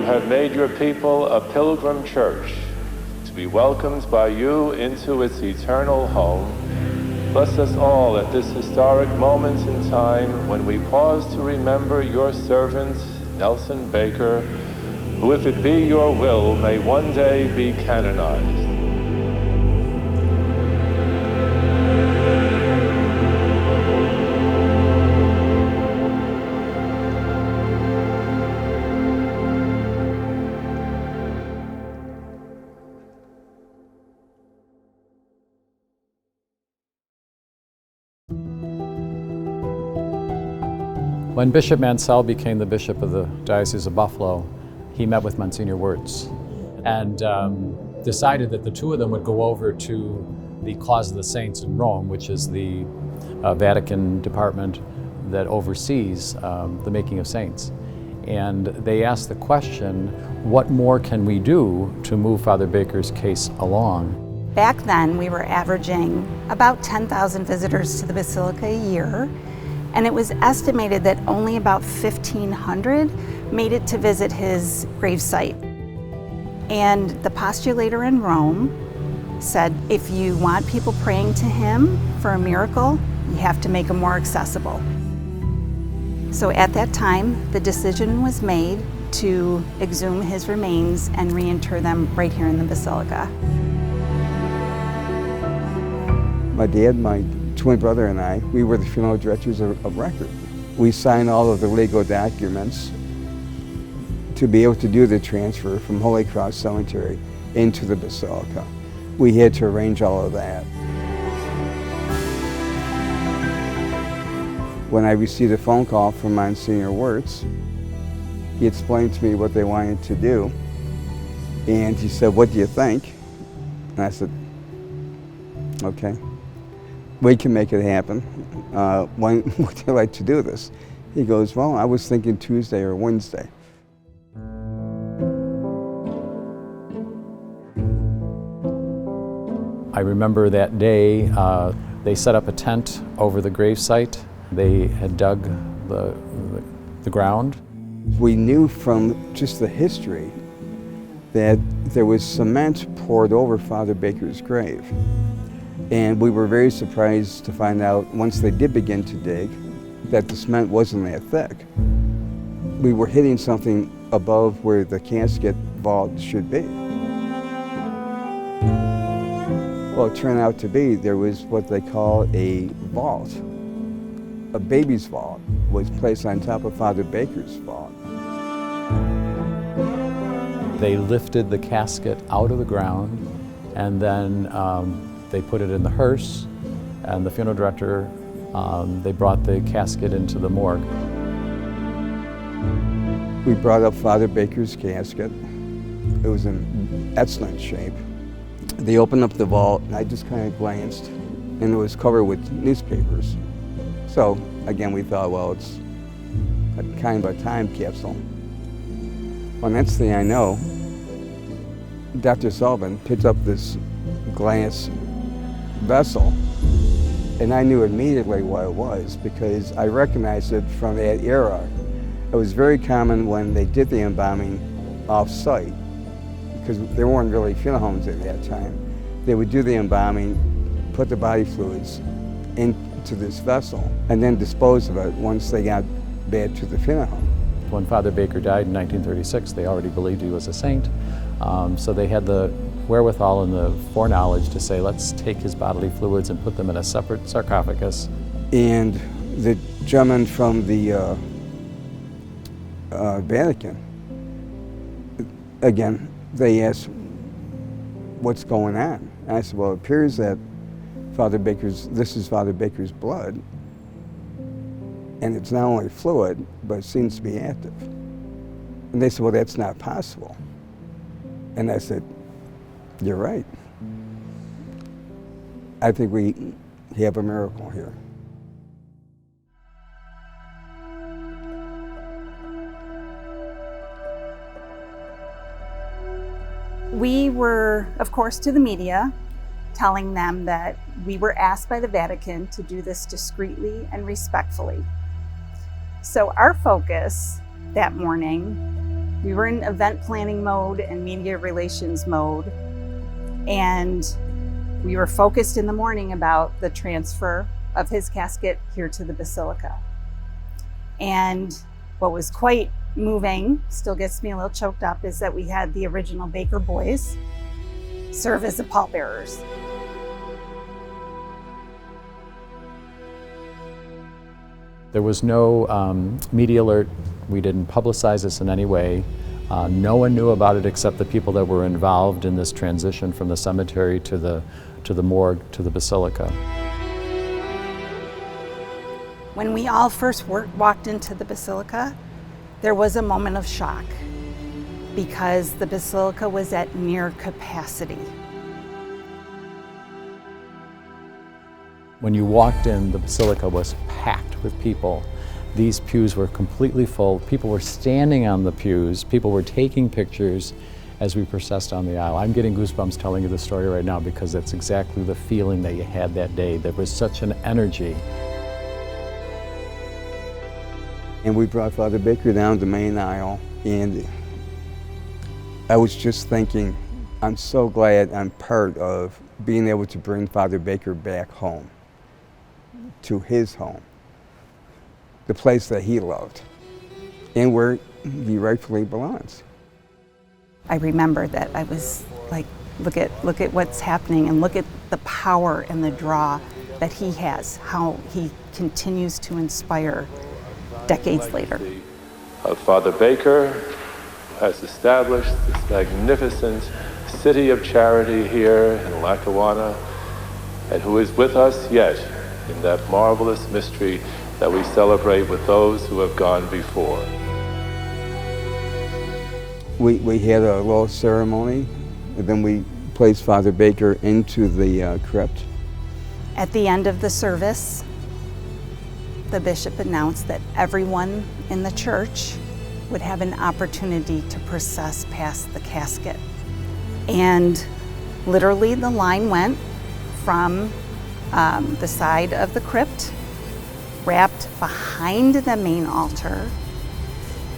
have made your people a pilgrim church, to be welcomed by you into its eternal home. Bless us all at this historic moment in time when we pause to remember your servant, Nelson Baker, who, if it be your will, may one day be canonized. When Bishop Mansell became the Bishop of the Diocese of Buffalo, he met with Monsignor Wirtz and decided that the two of them would go over to the Cause of the Saints in Rome, which is the Vatican department that oversees the making of saints. And they asked the question, what more can we do to move Father Baker's case along? Back then, we were averaging about 10,000 visitors to the Basilica a year, and it was estimated that only about 1,500 made it to visit his gravesite. And the postulator in Rome said, if you want people praying to him for a miracle, you have to make them more accessible. So at that time, the decision was made to exhume his remains and reinter them right here in the Basilica. My dad, my twin brother and I, we were the funeral directors of record. We signed all of the legal documents to be able to do the transfer from Holy Cross Cemetery into the Basilica. We had to arrange all of that. When I received a phone call from Monsignor Wirtz, he explained to me what they wanted to do, and he said, what do you think? And I said, okay. We can make it happen. When would you like to do this? He goes, well, I was thinking Tuesday or Wednesday. I remember that day, they set up a tent over the gravesite. They had dug the ground. We knew from just the history that there was cement poured over Father Baker's grave. And we were very surprised to find out, once they did begin to dig, that the cement wasn't that thick. We were hitting something above where the casket vault should be. Well, it turned out to be, there was what they call a vault. A baby's vault was placed on top of Father Baker's vault. They lifted the casket out of the ground, and then they put it in the hearse, and the funeral director, they brought the casket into the morgue. We brought up Father Baker's casket. It was in excellent shape. They opened up the vault, and I just kind of glanced, and it was covered with newspapers. So, again, we thought, well, it's a kind of a time capsule. Well, next thing I know, Dr. Sullivan picked up this glass vessel, and I knew immediately what it was because I recognized it from that era. It was very common when they did the embalming off-site, because there weren't really funeral homes at that time. They would do the embalming, put the body fluids into this vessel, and then dispose of it once they got back to the funeral home. When Father Baker died in 1936, they already believed he was a saint, so they had the wherewithal and the foreknowledge to say, let's take his bodily fluids and put them in a separate sarcophagus. And the gentleman from the Vatican, again, they asked, what's going on? And I said, well, it appears that this is Father Baker's blood, and it's not only fluid, but it seems to be active. And they said, well, that's not possible. And I said, you're right. I think we have a miracle here. We were, of course, to the media, telling them that we were asked by the Vatican to do this discreetly and respectfully. So our focus that morning We were in event planning mode and media relations mode, and we were focused in the morning about the transfer of his casket here to the Basilica. And what was quite moving, still gets me a little choked up, is that we had the original Baker boys serve as the pallbearers. There was no media alert. We didn't publicize this in any way. No one knew about it except the people that were involved in this transition from the cemetery to the morgue to the Basilica. When we all first walked into the Basilica, there was a moment of shock because the Basilica was at near capacity. When you walked in, the Basilica was packed with people. These pews were completely full. People were standing on the pews. People were taking pictures as we processed down the aisle. I'm getting goosebumps telling you the story right now because that's exactly the feeling that you had that day. There was such an energy. And we brought Father Baker down the main aisle, and I was just thinking, I'm so glad I'm part of being able to bring Father Baker back home, to his home, the place that he loved, and where he rightfully belongs. I remember that I was like, look at what's happening, and look at the power and the draw that he has, how he continues to inspire decades later. Of Father Baker, who has established this magnificent city of charity here in Lackawanna, and who is with us yet in that marvelous mystery that we celebrate with those who have gone before. We had a little ceremony, and then we placed Father Baker into the crypt. At the end of the service, the bishop announced that everyone in the church would have an opportunity to process past the casket. And literally the line went from the side of the crypt, wrapped behind the main altar,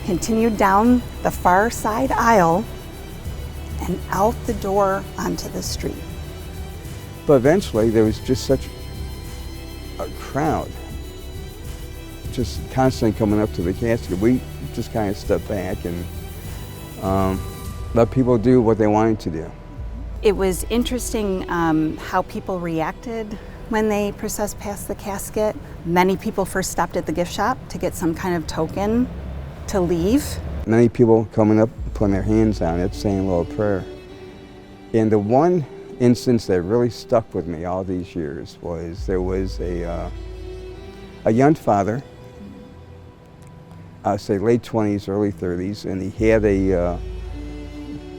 continued down the far side aisle, and out the door onto the street. But eventually there was just such a crowd, just constantly coming up to the casket. We just kind of stepped back and let people do what they wanted to do. It was interesting how people reacted when they processed past the casket. Many people first stopped at the gift shop to get some kind of token to leave. Many people coming up, putting their hands on it, saying a little prayer. And the one instance that really stuck with me all these years was there was a young father, I'd say late 20s, early 30s, and he had a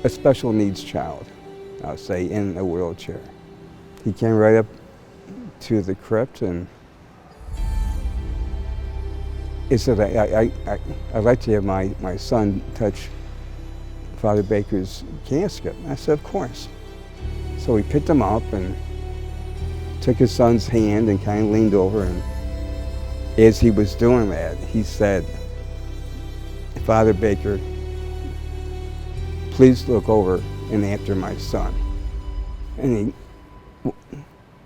special needs child, I'll say, in a wheelchair. He came right up to the crypt and he said, I'd like to have my son touch Father Baker's casket. I said, of course. So we picked him up and took his son's hand and kind of leaned over, and as he was doing that, he said, Father Baker, please look over and after my son. And he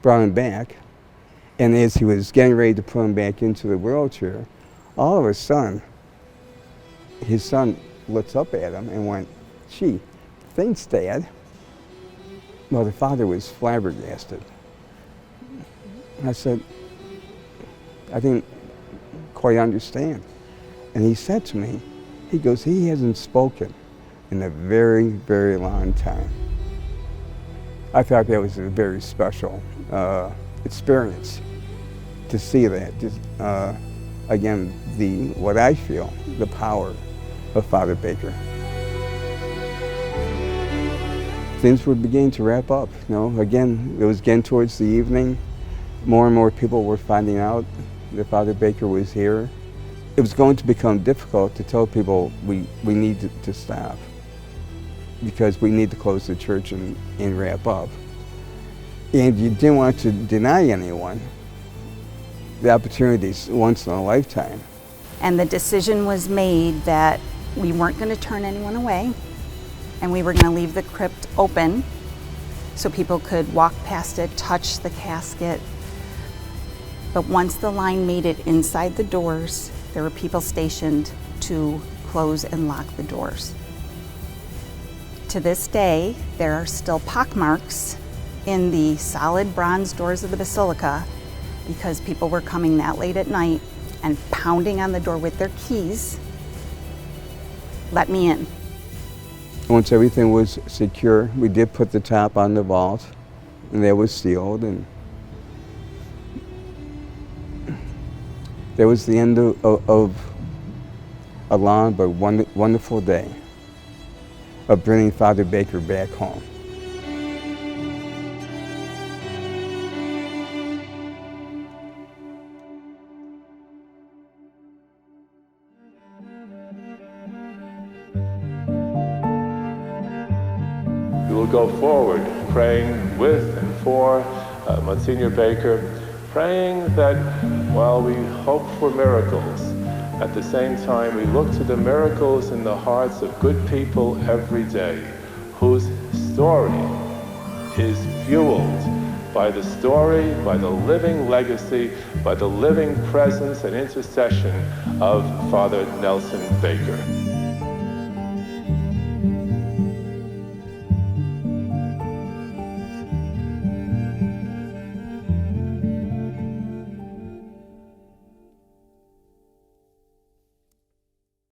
brought him back, and as he was getting ready to put him back into the wheelchair, all of a sudden, his son looks up at him and went, gee, thanks, Dad. Well, the father was flabbergasted. I said, I didn't quite understand. And he said to me, he goes, he hasn't spoken in a very, very long time. I thought that was a very special experience to see that. Just, again, what I feel, the power of Father Baker. Things were beginning to wrap up. You know, again, it was getting towards the evening. More and more people were finding out that Father Baker was here. It was going to become difficult to tell people we need to stop because we need to close the church and wrap up. And you didn't want to deny anyone the opportunities once in a lifetime. And the decision was made that We weren't going to turn anyone away, and we were going to leave the crypt open so people could walk past it, touch the casket. But once the line made it inside the doors, there were people stationed to close and lock the doors. To this day, there are still pockmarks in the solid bronze doors of the basilica because people were coming that late at night and pounding on the door with their keys. Let me in. Once everything was secure, we did put the top on the vault, and that was sealed, and that was the end of a long but wonderful day of bringing Father Baker back home. We will go forward praying with and for Monsignor Baker, praying that while we hope for miracles, at the same time we look to the miracles in the hearts of good people every day, whose story is fueled by the story, by the living legacy, by the living presence and intercession of Father Nelson Baker.